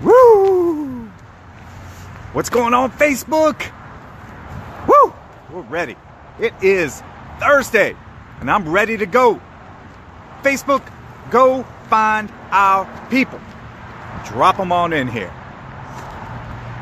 Woo! What's going on, Facebook? Woo! We're ready. It is Thursday, and I'm ready to go. Facebook, go find our people. Drop them on in here.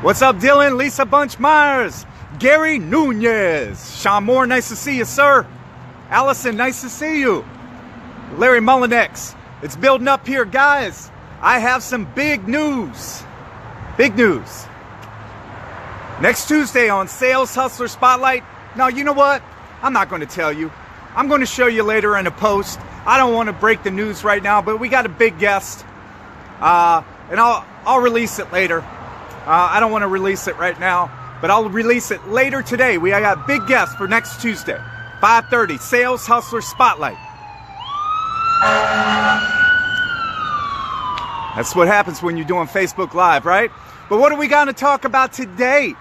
What's up, Dylan? Lisa Bunch-Myers. Gary Nunez. Shawn Moore, nice to see you, sir. Allison, nice to see you. Larry Mullinex. It's building up here, guys. I have some big news. Big news. Next Tuesday on Sales Hustler Spotlight. Now, you know what? I'm not going to tell you. I'm going to show you later in a post. I don't want to break the news right now, but we got a big guest. And I'll release it later. I don't want to release it right now, but I'll release it later today. I got a big guest for next Tuesday, 5:30, Sales Hustler Spotlight. That's what happens when you're doing Facebook Live, right? But what are we going to talk about today?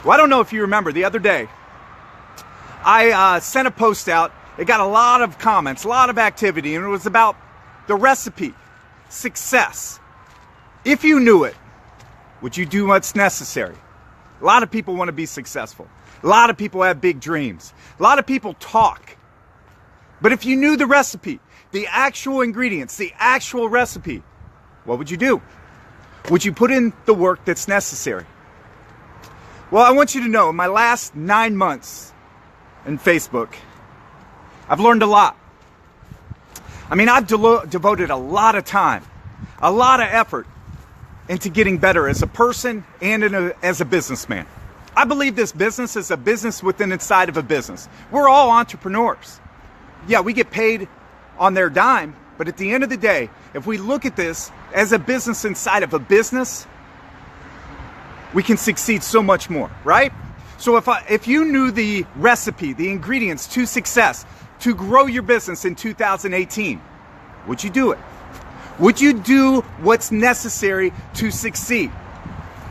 Well, I don't know if you remember the other day, I sent a post out. It got a lot of comments, a lot of activity, and it was about the recipe, success. If you knew it, would you do what's necessary? A lot of people want to be successful. A lot of people have big dreams. A lot of people talk. But if you knew the recipe, the actual ingredients, the actual recipe, what would you do? Would you put in the work that's necessary? Well, I want you to know, in my last 9 months in Facebook, I've learned a lot. I mean, I've devoted a lot of time, a lot of effort into getting better as a person and as a businessman. I believe this business is a business within inside of a business. We're all entrepreneurs. Yeah, we get paid on their dime, but at the end of the day, if we look at this as a business inside of a business, we can succeed so much more, right? So if you knew the recipe, the ingredients to success, to grow your business in 2018, would you do it? Would you do what's necessary to succeed?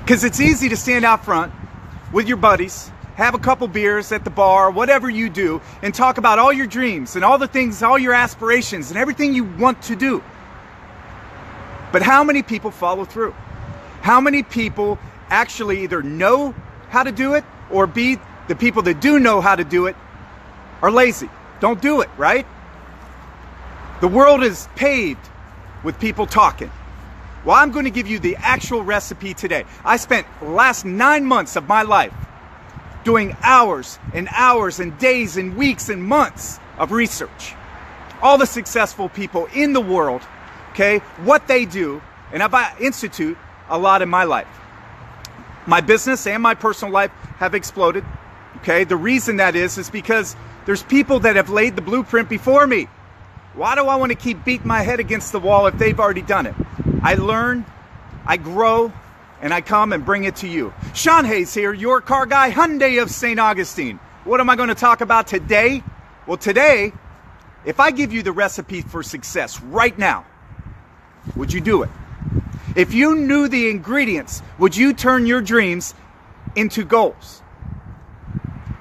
Because it's easy to stand out front with your buddies, have a couple beers at the bar, whatever you do, and talk about all your dreams and all the things, all your aspirations and everything you want to do. But how many people follow through? How many people actually either know how to do it, or B, the people that do know how to do it are lazy, don't do it, right? The world is paved with people talking. Well, I'm going to give you the actual recipe today. I spent the last 9 months of my life doing hours and hours and days and weeks and months of research. All the successful people in the world, okay, what they do, and I've instituted a lot in my life. My business and my personal life have exploded, okay? The reason that is because there's people that have laid the blueprint before me. Why do I want to keep beating my head against the wall if they've already done it? I learn, I grow, and I come and bring it to you. Shawn Hayes here, your car guy, Hyundai of St. Augustine. What am I going to talk about today? Well, today, if I give you the recipe for success right now, would you do it? If you knew the ingredients, would you turn your dreams into goals?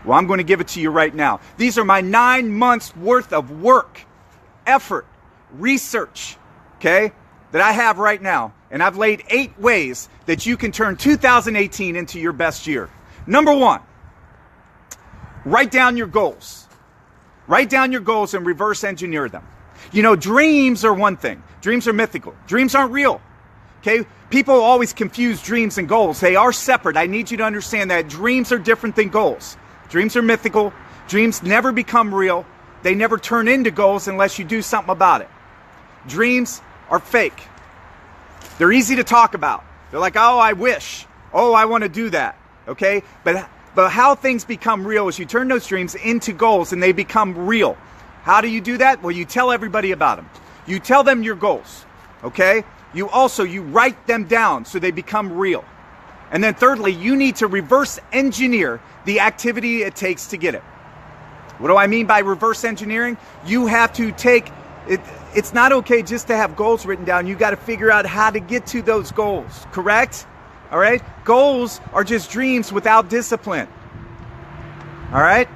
Well, I'm going to give it to you right now. These are my 9 months worth of work, effort, research, okay, that I have right now. And I've laid 8 ways that you can turn 2018 into your best year. Number 1, write down your goals. Write down your goals and reverse engineer them. You know, dreams are one thing. Dreams are mythical. Dreams aren't real. Okay? People always confuse dreams and goals. They are separate. I need you to understand that dreams are different than goals. Dreams are mythical. Dreams never become real. They never turn into goals unless you do something about it. Dreams are fake. They're easy to talk about. They're like, oh, I wish. Oh, I want to do that. Okay? But how things become real is you turn those dreams into goals and they become real. How do you do that? Well, you tell everybody about them. You tell them your goals. Okay? You write them down so they become real. And then thirdly, you need to reverse engineer the activity it takes to get it. What do I mean by reverse engineering? You have to take it. It's not okay just to have goals written down. You got to figure out how to get to those goals, correct? All right? Goals are just dreams without discipline. All right?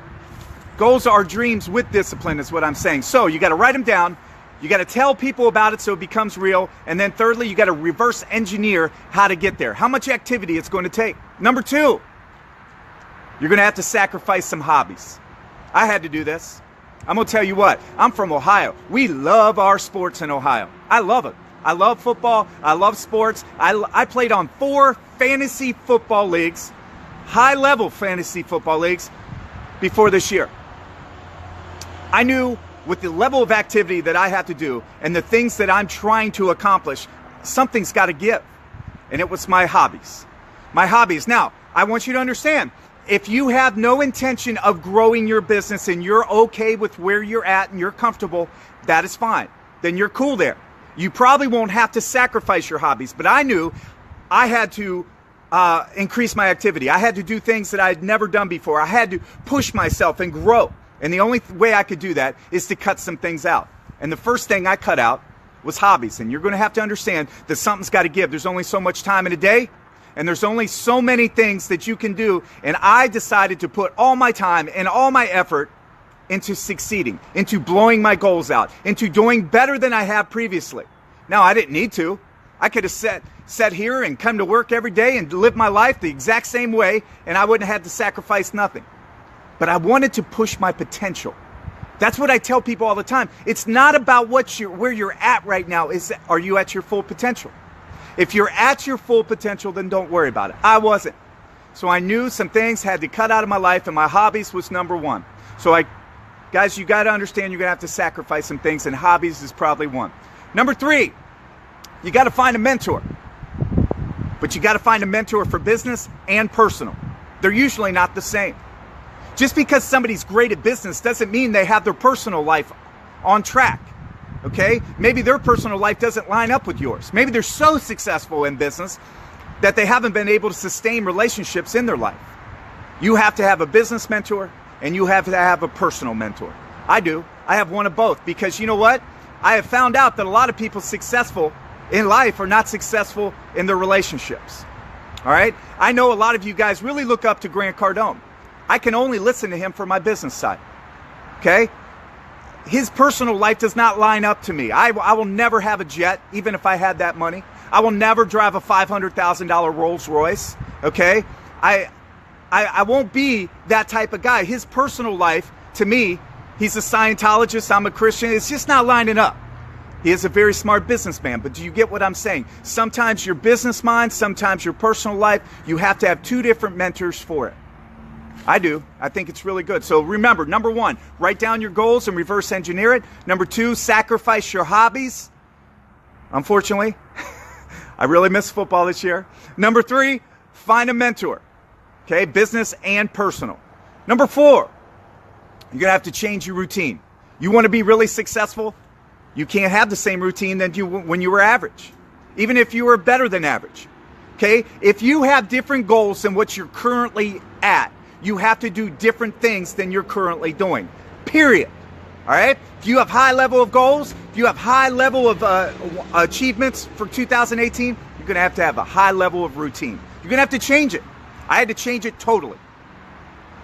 Goals are dreams with discipline is what I'm saying. So you got to write them down You got to tell people about it so it becomes real. And then thirdly, you got to reverse engineer how to get there, how much activity it's going to take. Number 2, you're going to have to sacrifice some hobbies. I had to do this. I'm going to tell you what, I'm from Ohio. We love our sports in Ohio. I love it. I love football. I love sports. I played on 4 fantasy football leagues, high-level fantasy football leagues, before this year. I knew with the level of activity that I have to do and the things that I'm trying to accomplish, something's got to give. And it was my hobbies. My hobbies. Now, I want you to understand, if you have no intention of growing your business and you're okay with where you're at and you're comfortable, that is fine. Then you're cool there. You probably won't have to sacrifice your hobbies, but I knew I had to increase my activity. I had to do things that I had never done before. I had to push myself and grow. And the only way I could do that is to cut some things out. And the first thing I cut out was hobbies. And you're going to have to understand that something's got to give. There's only so much time in a day, and there's only so many things that you can do. And I decided to put all my time and all my effort into succeeding, into blowing my goals out, into doing better than I have previously. Now, I didn't need to. I could have sat here and come to work every day and live my life the exact same way, and I wouldn't have had to sacrifice nothing. But I wanted to push my potential. That's what I tell people all the time. It's not about where you're at right now. Are you at your full potential? If you're at your full potential, then don't worry about it. I wasn't. So I knew some things had to cut out of my life, and my hobbies was number 1. So guys, you got to understand you're going to have to sacrifice some things, and hobbies is probably 1. Number 3, you got to find a mentor. But you got to find a mentor for business and personal. They're usually not the same. Just because somebody's great at business doesn't mean they have their personal life on track, okay? Maybe their personal life doesn't line up with yours. Maybe they're so successful in business that they haven't been able to sustain relationships in their life. You have to have a business mentor and you have to have a personal mentor. I do. I have one of both because you know what? I have found out that a lot of people successful in life are not successful in their relationships, all right? I know a lot of you guys really look up to Grant Cardone. I can only listen to him for my business side, okay? His personal life does not line up to me. I will never have a jet, even if I had that money. I will never drive a $500,000 Rolls Royce, okay? I won't be that type of guy. His personal life, to me, he's a Scientologist, I'm a Christian. It's just not lining up. He is a very smart businessman, but do you get what I'm saying? Sometimes your business mind, sometimes your personal life, you have to have 2 different mentors for it. I do. I think it's really good. So remember, number 1, write down your goals and reverse engineer it. Number 2, sacrifice your hobbies. Unfortunately, I really miss football this year. Number 3, find a mentor. Okay, business and personal. Number 4, you're going to have to change your routine. You want to be really successful? You can't have the same routine that when you were average, even if you were better than average. Okay, if you have different goals than what you're currently at, you have to do different things than you're currently doing, period. All right? If you have high level of goals, if you have high level of achievements for 2018, you're going to have a high level of routine. You're going to have to change it. I had to change it totally.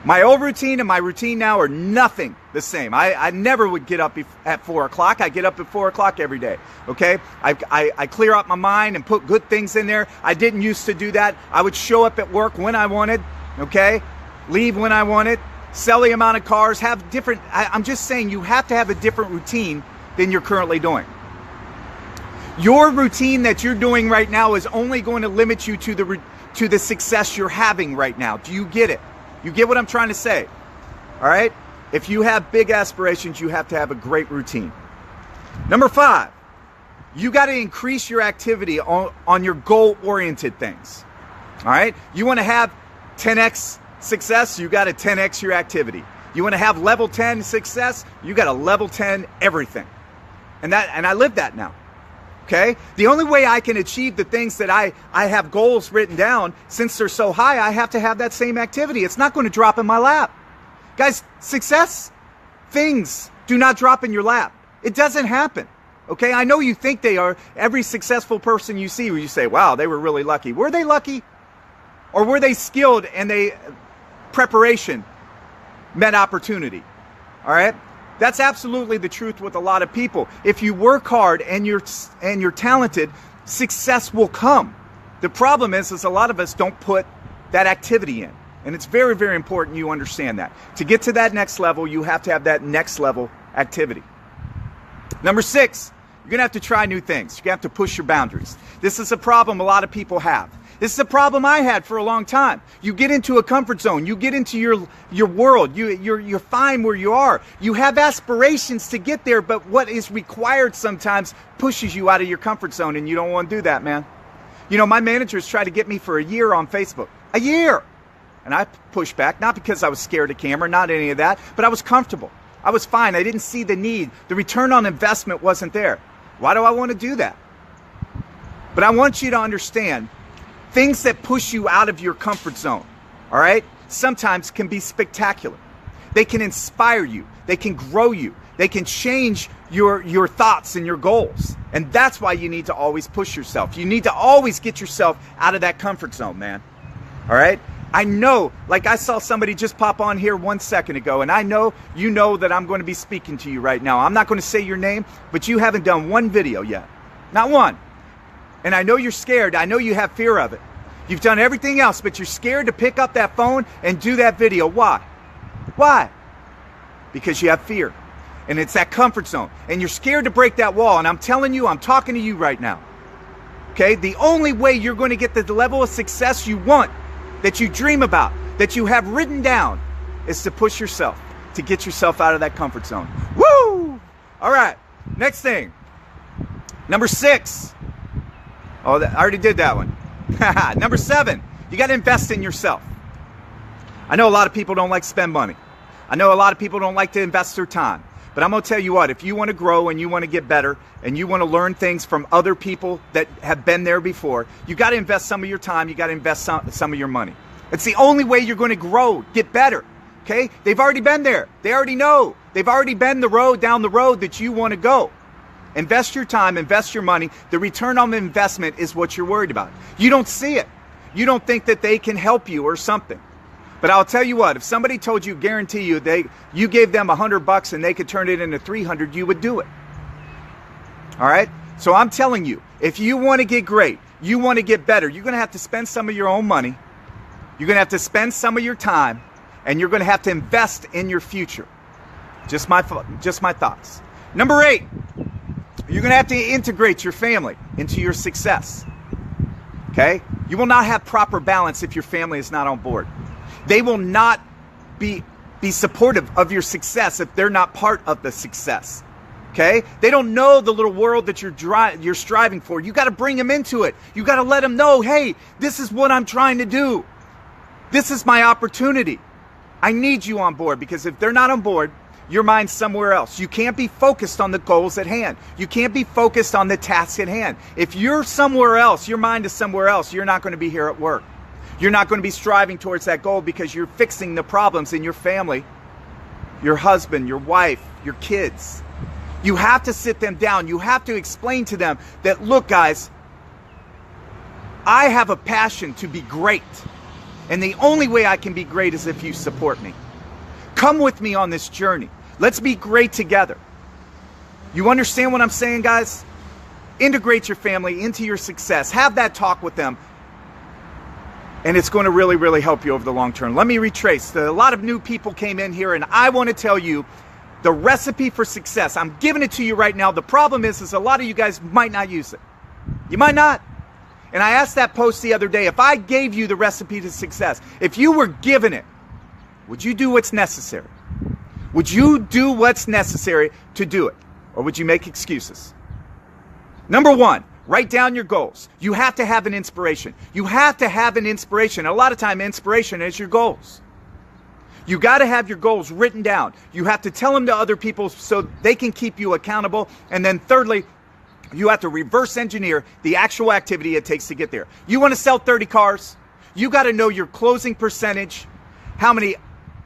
My old routine and my routine now are nothing the same. I never would get up at 4 o'clock. I get up at 4 o'clock every day, okay? I clear out my mind and put good things in there. I didn't used to do that. I would show up at work when I wanted, okay? Leave when I wanted, sell the amount of cars, have different, I'm just saying you have to have a different routine than you're currently doing. Your routine that you're doing right now is only going to limit you to the success you're having right now. Do you get it? You get what I'm trying to say? All right? If you have big aspirations, you have to have a great routine. Number 5, you got to increase your activity on your goal-oriented things. All right? You want to have 10x success, you got to 10x your activity. You want to have level 10 success, you got to level 10 everything. And I live that now. Okay? The only way I can achieve the things that I have goals written down, since they're so high, I have to have that same activity. It's not going to drop in my lap. Guys, success, things do not drop in your lap. It doesn't happen. Okay? I know you think they are. Every successful person you see, where you say, wow, they were really lucky. Were they lucky? Or were they skilled and preparation met opportunity? All right? That's absolutely the truth with a lot of people. If you work hard and you're talented, success will come. The problem is a lot of us don't put that activity in. And it's very, very important you understand that. To get to that next level, you have to have that next level activity. Number 6, you're going to have to try new things. You're going to have to push your boundaries. This is a problem a lot of people have. This is a problem I had for a long time. You get into a comfort zone. You get into your world. You're fine where you are. You have aspirations to get there, but what is required sometimes pushes you out of your comfort zone, and you don't want to do that, man. You know, my managers tried to get me for a year on Facebook. A year! And I pushed back, not because I was scared of camera, not any of that, but I was comfortable. I was fine. I didn't see the need. The return on investment wasn't there. Why do I want to do that? But I want you to understand, things that push you out of your comfort zone, all right, sometimes can be spectacular. They can inspire you. They can grow you. They can change your thoughts and your goals. And that's why you need to always push yourself. You need to always get yourself out of that comfort zone, man. All right? I know, like I saw somebody just pop on here 1 second ago, and I know you know that I'm going to be speaking to you right now. I'm not going to say your name, but you haven't done one video yet. Not one. And I know you're scared. I know you have fear of it. You've done everything else, but you're scared to pick up that phone and do that video. Why? Why? Because you have fear. And it's that comfort zone. And you're scared to break that wall. And I'm telling you, I'm talking to you right now. Okay? The only way you're going to get the level of success you want, that you dream about, that you have written down, is to push yourself, to get yourself out of that comfort zone. Woo! All right. Next thing. Number 6. Oh, I already did that one. Number 7, you got to invest in yourself. I know a lot of people don't like to spend money. I know a lot of people don't like to invest their time. But I'm going to tell you what, if you want to grow and you want to get better and you want to learn things from other people that have been there before, you got to invest some of your time. You got to invest some of your money. It's the only way you're going to grow, get better. Okay? They've already been there. They already know. They've already been down the road that you want to go. Invest your time, invest your money. The return on investment is what you're worried about. You don't see it. You don't think that they can help you or something. But I'll tell you what, if somebody told you, guarantee you, you gave them $100 and they could turn it into $300, you would do it. All right? So I'm telling you, if you want to get great, you want to get better, you're going to have to spend some of your own money. You're going to have to spend some of your time, and you're going to have to invest in your future. Just my thoughts. Number 8. You're going to have to integrate your family into your success. Okay? You will not have proper balance if your family is not on board. They will not be supportive of your success if they're not part of the success. Okay? They don't know the little world that you're striving for. You got to bring them into it. You got to let them know, hey, this is what I'm trying to do. This is my opportunity. I need you on board, because if they're not on board, your mind's somewhere else. You can't be focused on the goals at hand. You can't be focused on the task at hand. If you're somewhere else, your mind is somewhere else, you're not going to be here at work. You're not going to be striving towards that goal because you're fixing the problems in your family, your husband, your wife, your kids. You have to sit them down. You have to explain to them that, look, guys, I have a passion to be great. And the only way I can be great is if you support me. Come with me on this journey. Let's be great together. You understand what I'm saying, guys? Integrate your family into your success. Have that talk with them. And it's going to really, really help you over the long term. Let me retrace. A lot of new people came in here, and I want to tell you the recipe for success. I'm giving it to you right now. The problem is a lot of you guys might not use it. You might not. And I asked that post the other day, if I gave you the recipe to success, if you were given it, would you do what's necessary? Would you do what's necessary to do it? Or would you make excuses? Number 1, write down your goals. You have to have an inspiration. You have to have an inspiration. A lot of time, inspiration is your goals. You got to have your goals written down. You have to tell them to other people so they can keep you accountable. And then thirdly, you have to reverse engineer the actual activity it takes to get there. You want to sell 30 cars? You got to know your closing percentage, how many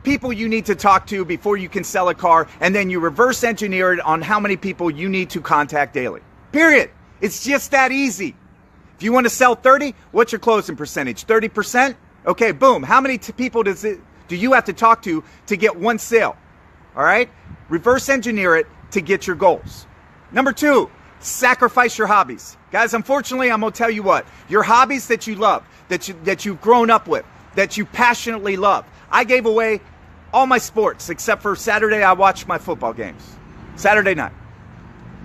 people you need to talk to before you can sell a car, and then you reverse engineer it on how many people you need to contact daily. Period. It's just that easy. If you want to sell 30, what's your closing percentage? 30%? Okay, boom. How many people do you have to talk to get one sale? all right? Reverse engineer it to get your goals. Number 2, sacrifice your hobbies. Guys, unfortunately, I'm going to tell you what. Your hobbies that you love, that you've grown up with, that you passionately love. I gave away all my sports except for Saturday. I watched my football games. Saturday night.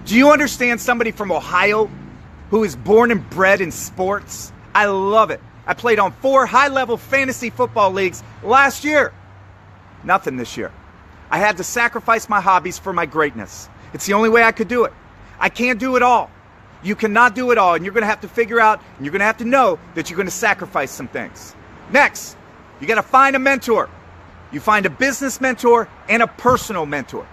Do you understand somebody from Ohio who is born and bred in sports? I love it. I played on 4 high-level fantasy football leagues last year. Nothing this year. I had to sacrifice my hobbies for my greatness. It's the only way I could do it. I can't do it all. You cannot do it all, and you're going to have to figure out, and you're going to have to know that you're going to sacrifice some things. Next, you got to find a mentor. You find a business mentor and a personal mentor.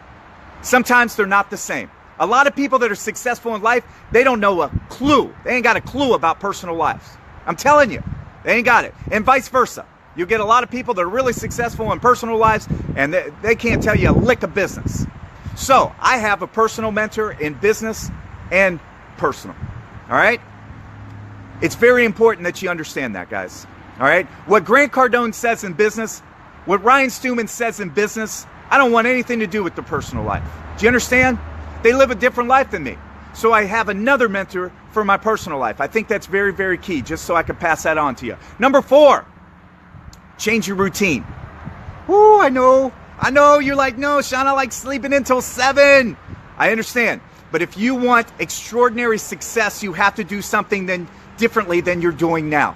Sometimes they're not the same. A lot of people that are successful in life, they don't know a clue. They ain't got a clue about personal lives. I'm telling you, they ain't got it. And vice versa. You get a lot of people that are really successful in personal lives, and they can't tell you a lick of business. So I have a personal mentor in business and personal. All right? It's very important that you understand that, guys. All right? What Grant Cardone says in business, what Ryan Stewman says in business, I don't want anything to do with the personal life. Do you understand? They live a different life than me. So I have another mentor for my personal life. I think that's very, very key, just so I can pass that on to you. Number 4, change your routine. Ooh, I know. You're like, no, Shawn, I like sleeping until 7. I understand. But if you want extraordinary success, you have to do something differently than you're doing now.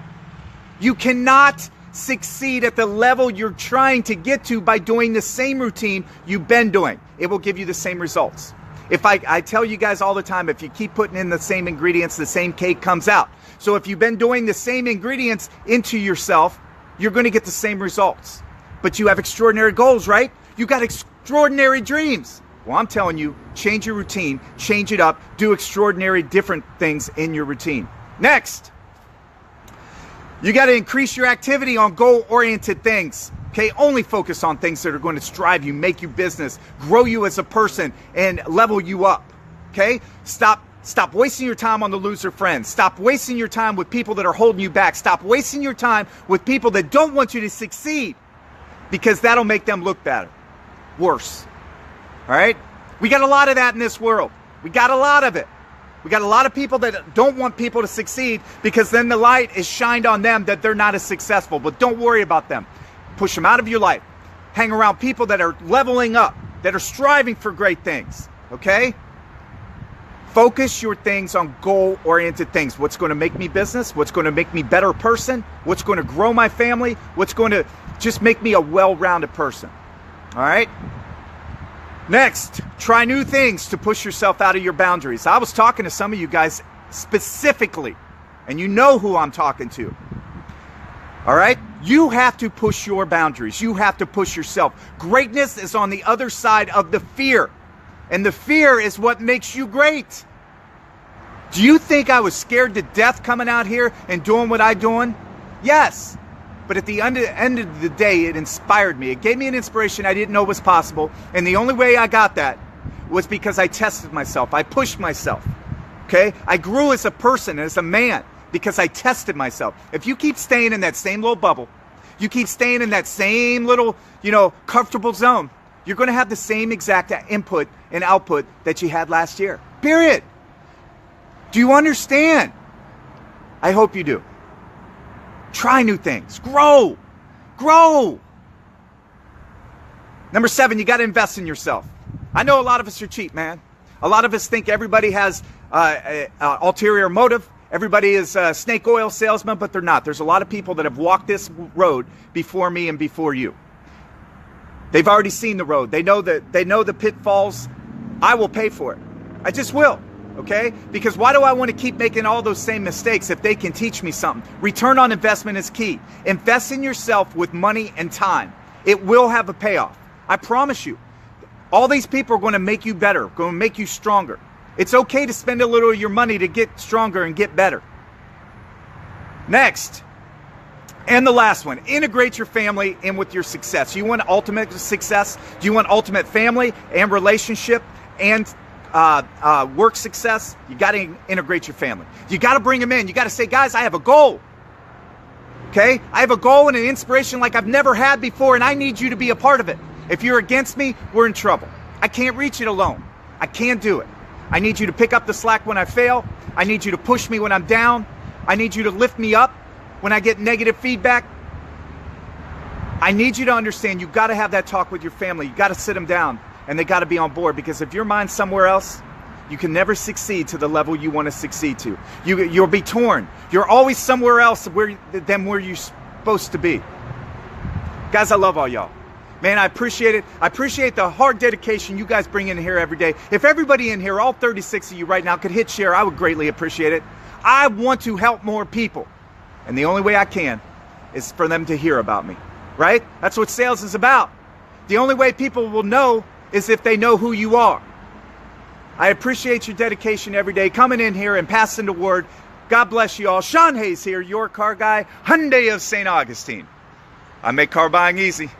You cannot succeed at the level you're trying to get to by doing the same routine you've been doing. It will give you the same results. If I tell you guys all the time, if you keep putting in the same ingredients, the same cake comes out. So if you've been doing the same ingredients into yourself, you're going to get the same results. But you have extraordinary goals, right? You got extraordinary dreams. Well, I'm telling you, change your routine, change it up, do extraordinary different things in your routine. Next, you got to increase your activity on goal-oriented things. Okay, only focus on things that are going to strive you, make you business, grow you as a person, and level you up. Okay, stop wasting your time on the loser friends. Stop wasting your time with people that are holding you back. Stop wasting your time with people that don't want you to succeed, because that'll make them look better, worse. All right, we got a lot of that in this world. We got a lot of it. We got a lot of people that don't want people to succeed, because then the light is shined on them that they're not as successful. But don't worry about them. Push them out of your life. Hang around people that are leveling up, that are striving for great things. Okay? Focus your things on goal-oriented things. What's going to make me business? What's going to make me a better person? What's going to grow my family? What's going to just make me a well-rounded person? All right? Next, try new things to push yourself out of your boundaries. I was talking to some of you guys specifically, and you know who I'm talking to. All right? You have to push your boundaries. You have to push yourself. Greatness is on the other side of the fear. And the fear is what makes you great. Do you think I was scared to death coming out here and doing what I'm doing? Yes. But at the end of the day, it inspired me. It gave me an inspiration I didn't know was possible. And the only way I got that was because I tested myself. I pushed myself. Okay? I grew as a person, as a man, because I tested myself. If you keep staying in that same little bubble, you keep staying in that same little, comfortable zone, you're going to have the same exact input and output that you had last year. Period. Do you understand? I hope you do. Try new things. Grow. Grow. Number 7, you got to invest in yourself. I know a lot of us are cheap, man. A lot of us think everybody has an ulterior motive. Everybody is a snake oil salesman, but they're not. There's a lot of people that have walked this road before me and before you. They've already seen the road. They know the pitfalls. I will pay for it. I just will. Okay? Because why do I want to keep making all those same mistakes if they can teach me something? Return on investment is key. Invest in yourself with money and time. It will have a payoff. I promise you. All these people are going to make you better, going to make you stronger. It's okay to spend a little of your money to get stronger and get better. Next, and the last one, integrate your family in with your success. You want ultimate success? Do you want ultimate family and relationship and work success? You got to integrate your family. You got to bring them in. You got to say, guys, I have a goal. Okay? I have a goal and an inspiration like I've never had before, and I need you to be a part of it. If you're against me, we're in trouble. I can't reach it alone. I can't do it. I need you to pick up the slack when I fail. I need you to push me when I'm down. I need you to lift me up when I get negative feedback. I need you to understand you've got to have that talk with your family. You've got to sit them down, and they got to be on board, because if your mind's somewhere else, you can never succeed to the level you want to succeed to. You'll be torn. You're always somewhere else than where you're supposed to be. Guys, I love all y'all. Man, I appreciate it. I appreciate the hard dedication you guys bring in here every day. If everybody in here, all 36 of you right now, could hit share, I would greatly appreciate it. I want to help more people. And the only way I can is for them to hear about me, right? That's what sales is about. The only way people will know is if they know who you are. I appreciate your dedication every day, coming in here and passing the word. God bless you all. Shawn Hayes here, your car guy, Hyundai of St. Augustine. I make car buying easy.